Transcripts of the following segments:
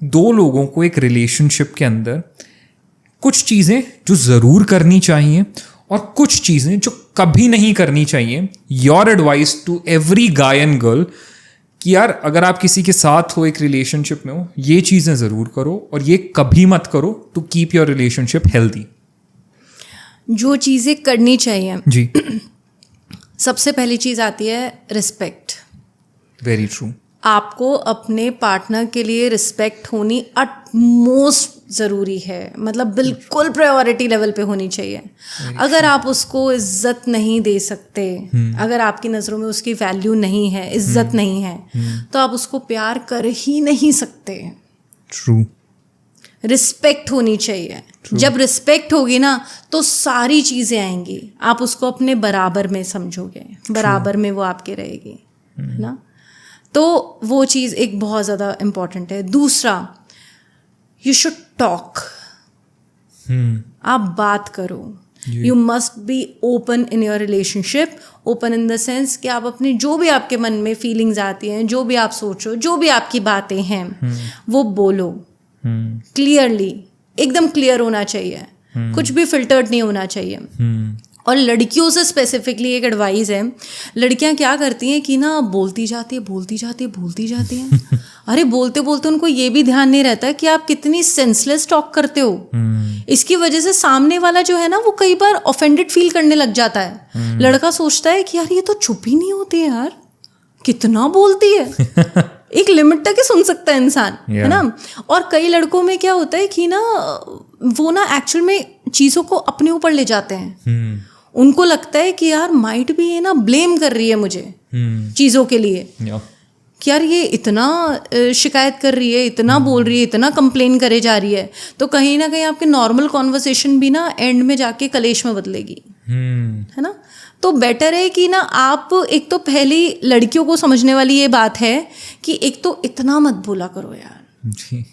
दो लोगों को एक रिलेशनशिप के अंदर कुछ चीज़ें जो ज़रूर करनी चाहिए और कुछ चीज़ें जो कभी नहीं करनी चाहिए, your advice to every guy and girl कि यार अगर आप किसी के साथ हो, एक रिलेशनशिप में हो, ये चीज़ें ज़रूर करो और ये कभी मत करो to keep your relationship healthy. जो चीज़ें करनी चाहिए जी, सबसे पहली चीज़ आती है रिस्पेक्ट। Very true. आपको अपने पार्टनर के लिए रिस्पेक्ट होनी अटमोस्ट ज़रूरी है, मतलब बिल्कुल प्रायोरिटी लेवल पे होनी चाहिए। अगर आप उसको इज्जत नहीं दे सकते, अगर आपकी नज़रों में उसकी वैल्यू नहीं है, इज्जत नहीं है, तो आप उसको प्यार कर ही नहीं सकते। ट्रू। रिस्पेक्ट होनी चाहिए। जब रिस्पेक्ट होगी ना तो सारी चीज़ें आएंगी, आप उसको अपने बराबर में समझोगे, बराबर में वो आपके रहेगी, है ना। तो वो चीज़ एक बहुत ज़्यादा इम्पॉर्टेंट है। दूसरा, यू शुड टॉक। आप बात करो। You must be open in your relationship. Open in the sense कि आप अपनी जो भी आपके मन में फीलिंग्स आती हैं, जो भी आप सोचो, जो भी आपकी बातें हैं, वो बोलो क्लियरली। एकदम क्लियर होना चाहिए, कुछ भी फिल्टर्ड नहीं होना चाहिए। और लड़कियों से स्पेसिफिकली एक एडवाइस है, लड़कियां क्या करती हैं कि ना बोलती जाती हैं अरे बोलते बोलते उनको ये भी ध्यान नहीं रहता कि आप कितनी सेंसलेस टॉक करते हो। इसकी वजह से सामने वाला जो है ना वो कई बार ऑफेंडेड फील करने लग जाता है। लड़का सोचता है कि यार ये तो चुप ही नहीं होती है, यार कितना बोलती है। एक लिमिट तक ही सुन सकता है इंसान, है ना। और कई लड़कों में क्या होता है कि ना वो ना एक्चुअल में चीज़ों को अपने ऊपर ले जाते हैं। उनको लगता है कि यार माइट भी ये ना ब्लेम कर रही है मुझे चीज़ों के लिए, कि यार ये इतना शिकायत कर रही है, इतना बोल रही है, इतना कंप्लेन करे जा रही है, तो कहीं ना कहीं आपके नॉर्मल कॉन्वर्सेशन भी ना एंड में जाके कलेश में बदलेगी, है ना। तो बेटर है कि ना आप एक तो पहली लड़कियों को समझने वाली ये बात है कि एक तो इतना मत बोला करो यार जी।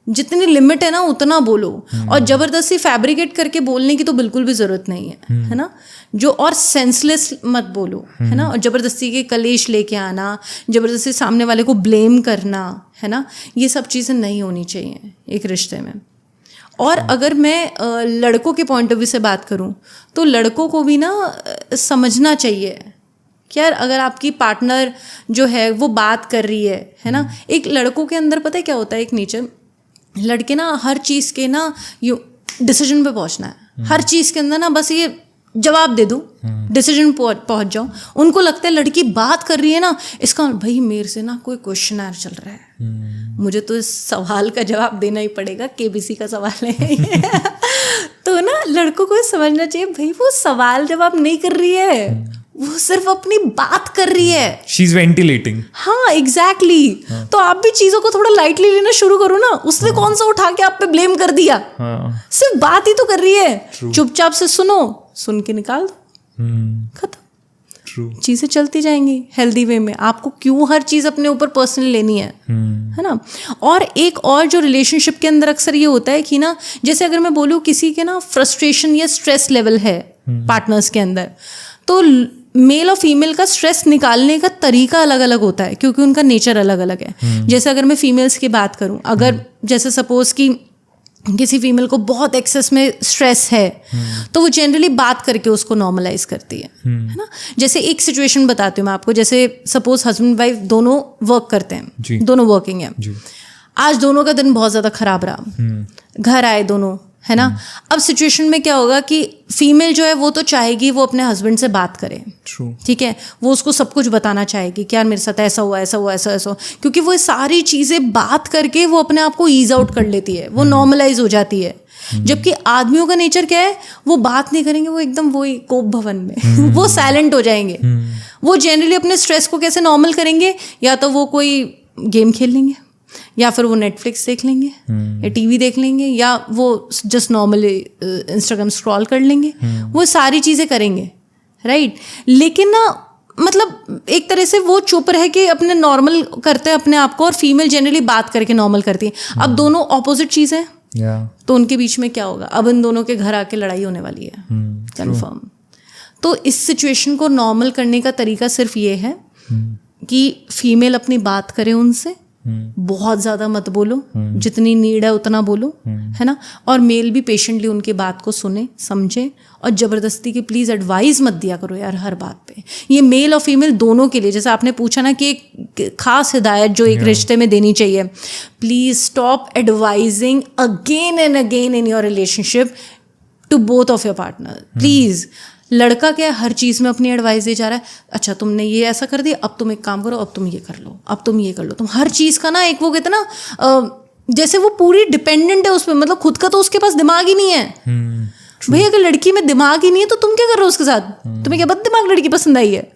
जितनी लिमिट है ना उतना बोलो। और ज़बरदस्ती फैब्रिकेट करके बोलने की तो बिल्कुल भी ज़रूरत नहीं है ना। जो और सेंसलेस मत बोलो, है ना। और ज़बरदस्ती के कलेश लेके आना, ज़बरदस्ती सामने वाले को ब्लेम करना, है ना, ये सब चीज़ें नहीं होनी चाहिए एक रिश्ते में। और अगर मैं लड़कों के पॉइंट ऑफ व्यू से बात करूं तो लड़कों को भी ना समझना चाहिए कि यार अगर आपकी पार्टनर जो है वो बात कर रही है ना। एक लड़कों के अंदर पता है क्या होता है, एक नेचर, लड़के ना हर चीज़ के ना यू डिसीजन पे पहुंचना है। हर चीज़ के अंदर ना बस ये जवाब दे दूं, डिसीजन पहुंच जाऊं। उनको लगता है लड़की बात कर रही है ना, इसका भाई मेरे से ना कोई क्वेश्चन चल रहा है, मुझे तो इस सवाल का जवाब देना ही पड़ेगा, केबीसी का सवाल है। तो ना लड़कों को समझना चाहिए भाई वो सवाल जवाब नहीं कर रही है, वो सिर्फ अपनी बात कर रही है। She is ventilating. हाँ एग्जैक्टली। तो आप भी चीजों को थोड़ा लाइटली लेना शुरू करो ना। उसने कौन सा उठा के आप पे ब्लेम कर दिया, सिर्फ बात ही तो कर रही है। चुपचाप से सुनो, सुन के निकाल दो, खत्म। चीजें चलती जाएंगी हेल्दी वे में। आपको क्यों हर चीज अपने ऊपर पर्सनली लेनी है ना। और एक और जो रिलेशनशिप के अंदर अक्सर ये होता है कि ना, जैसे अगर मैं बोलूँ किसी के ना फ्रस्ट्रेशन या स्ट्रेस लेवल है पार्टनर्स के अंदर, तो मेल और फीमेल का स्ट्रेस निकालने का तरीका अलग अलग होता है क्योंकि उनका नेचर अलग अलग है। जैसे अगर मैं फीमेल्स की बात करूं, अगर जैसे सपोज कि किसी फीमेल को बहुत एक्सेस में स्ट्रेस है तो वो जनरली बात करके उसको नॉर्मलाइज करती है ना। जैसे एक सिचुएशन बताती हूँ मैं आपको। जैसे सपोज हस्बैंड वाइफ दोनों वर्क करते हैं, दोनों वर्किंग है। आज दोनों का दिन बहुत ज़्यादा खराब रहा, घर आए दोनों, है ना। अब सिचुएशन में क्या होगा कि फीमेल जो है वो तो चाहेगी वो अपने हस्बैंड से बात करे, ठीक है, वो उसको सब कुछ बताना चाहेगी कि यार मेरे साथ ऐसा हुआ, ऐसा हुआ, ऐसा ऐसा, क्योंकि वो सारी चीज़ें बात करके वो अपने आप को ईज आउट कर लेती है, वो नॉर्मलाइज हो जाती है। जबकि आदमियों का नेचर क्या है, वो बात नहीं करेंगे, वो एकदम वही कोप भवन में वो साइलेंट हो जाएंगे। वो जनरली अपने स्ट्रेस को कैसे नॉर्मल करेंगे, या तो वो कोई गेम खेल लेंगे, या फिर वो नेटफ्लिक्स देख लेंगे, या टीवी देख लेंगे, या वो जस्ट नॉर्मली इंस्टाग्राम स्क्रॉल कर लेंगे। वो सारी चीज़ें करेंगे, राइट। लेकिन ना मतलब एक तरह से वो चुप रह के अपने नॉर्मल करते हैं अपने आप को, और फीमेल जनरली बात करके नॉर्मल करती है। अब दोनों ऑपोजिट चीज़ है, तो उनके बीच में क्या होगा, अब इन दोनों के घर आके लड़ाई होने वाली है, कंफर्म। तो इस सिचुएशन को नॉर्मल करने का तरीका सिर्फ ये है कि फीमेल अपनी बात करे उनसे, बहुत ज़्यादा मत बोलो, जितनी नीड है उतना बोलो, है ना। और मेल भी पेशेंटली उनकी बात को सुने, समझे, और ज़बरदस्ती की प्लीज़ एडवाइस मत दिया करो यार हर बात पे। ये मेल और फीमेल दोनों के लिए, जैसे आपने पूछा ना कि एक खास हिदायत जो एक रिश्ते में देनी चाहिए, please stop advising again and again in your relationship to both of your partner. Please, लड़का क्या है, हर चीज़ में अपनी एडवाइस दे जा रहा है। अच्छा तुमने ये ऐसा कर दिया, अब तुम एक काम करो, अब तुम ये कर लो, अब तुम ये कर लो। तुम हर चीज़ का ना एक वो कहते ना जैसे वो पूरी डिपेंडेंट है उस पर, मतलब खुद का तो उसके पास दिमाग ही नहीं है। भाई अगर लड़की में दिमाग ही नहीं है तो तुम क्या कर रहे हो उसके साथ? तुम्हें क्या बद दिमाग लड़की पसंद आई है?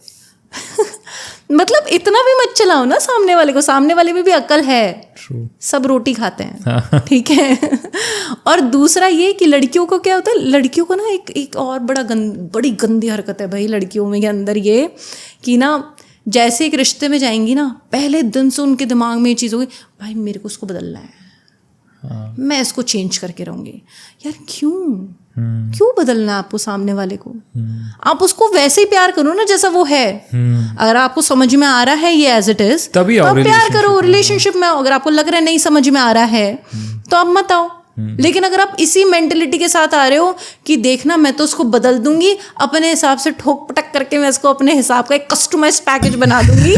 मतलब इतना भी मत चलाओ ना सामने वाले को, सामने वाले में भी अक्ल है। True. सब रोटी खाते हैं, ठीक है। और दूसरा ये कि लड़कियों को क्या होता है, लड़कियों को ना एक और बड़ी गंदी हरकत है भाई लड़कियों में के अंदर, ये कि ना जैसे एक रिश्ते में जाएंगी ना, पहले दिन से उनके दिमाग में ये चीज़ होगी, भाई मेरे को उसको बदलना है, मैं इसको चेंज करके रहूँगी। यार क्यों बदलना है आपको सामने वाले को? आप उसको वैसे ही प्यार करो ना जैसा वो है। अगर आपको समझ में आ रहा है ये एज इट इज, तभी तो आप प्यार करो रिलेशनशिप में। अगर आपको लग रहा है नहीं समझ में आ रहा है तो आप मत आओ। लेकिन अगर आप इसी मेंटेलिटी के साथ आ रहे हो कि देखना मैं तो उसको बदल दूंगी, अपने हिसाब से ठोक पटक करके मैं इसको अपने हिसाब का एक कस्टमाइज्ड पैकेज बना दूंगी,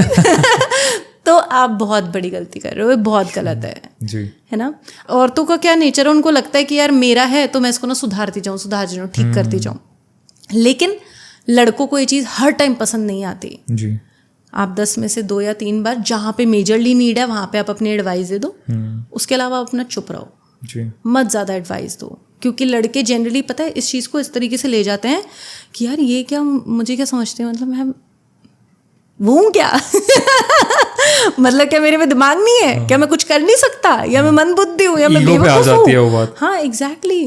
तो आप बहुत बड़ी गलती कर रहे हो, बहुत गलत है जी, है ना। औरतों का क्या नेचर है, उनको लगता है कि यार मेरा है तो मैं इसको ना सुधारती जाऊँ, ठीक करती जाऊँ। लेकिन लड़कों को ये चीज़ हर टाइम पसंद नहीं आती जी। आप 10 में से 2 या 3 बार जहाँ पे मेजरली नीड है वहाँ पे आप अपनी एडवाइस दे दो, उसके अलावा आप अपना चुप रहो जी। मत ज़्यादा एडवाइस दो। क्योंकि लड़के जनरली पता है इस चीज़ को इस तरीके से ले जाते हैं कि यार ये क्या, मुझे क्या समझते हैं, मतलब मैं वो हूँ क्या? मतलब क्या मेरे में दिमाग नहीं है? क्या मैं कुछ कर नहीं सकता? या मैं मंदबुद्धि हूँ? या मैं बेवकूफ हूँ? हाँ एग्जैक्टली।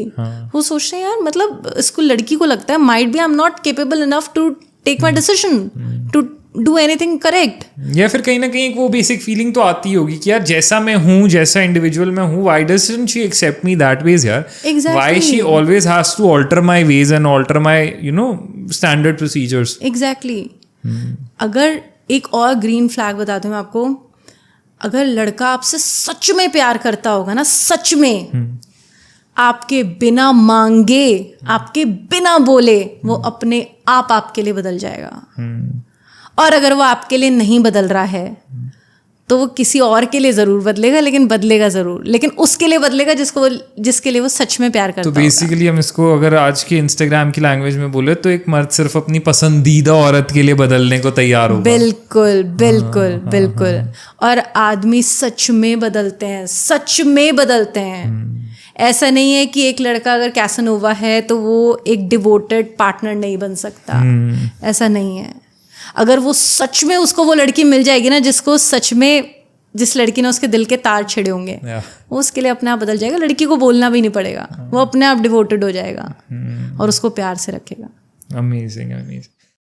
वो सोचते हैं यार, मतलब इसको, लड़की को लगता है might be I am not capable enough to take my decision to do anything correct. या फिर कहीं ना कहीं वो बेसिक फीलिंग तो आती होगी कि यार जैसा मैं हूँ, जैसा इंडिविजुअल मैं हूँ, why doesn't she accept me that ways यार? Why she always has to alter my ways and alter my standard procedures? Exactly. अगर एक और ग्रीन फ्लैग बताती हूँ आपको, अगर लड़का आपसे सच में प्यार करता होगा ना, सच में, आपके बिना मांगे, आपके बिना बोले, वो अपने आप आपके लिए बदल जाएगा। और अगर वो आपके लिए नहीं बदल रहा है तो वो किसी और के लिए ज़रूर बदलेगा, लेकिन बदलेगा ज़रूर, लेकिन उसके लिए बदलेगा जिसके लिए वो सच में प्यार करता तो बेसिकली हम इसको अगर आज के इंस्टाग्राम की लैंग्वेज में बोले तो एक मर्द सिर्फ अपनी पसंदीदा औरत के लिए बदलने को तैयार होगा। बिल्कुल बिल्कुल बिल्कुल। और आदमी सच में बदलते हैं, सच में बदलते हैं। ऐसा नहीं है कि एक लड़का अगर कैसनोवा है तो वो एक डिवोटेड पार्टनर नहीं बन सकता, ऐसा नहीं है। अगर वो सच में, उसको वो लड़की मिल जाएगी ना जिसको सच में, जिस लड़की ने उसके दिल के तार छिड़े होंगे, वो उसके लिए अपने आप बदल जाएगा। लड़की को बोलना भी नहीं पड़ेगा, वो अपने आप डिवोटेड हो जाएगा और उसको प्यार से रखेगा। Amazing amazing.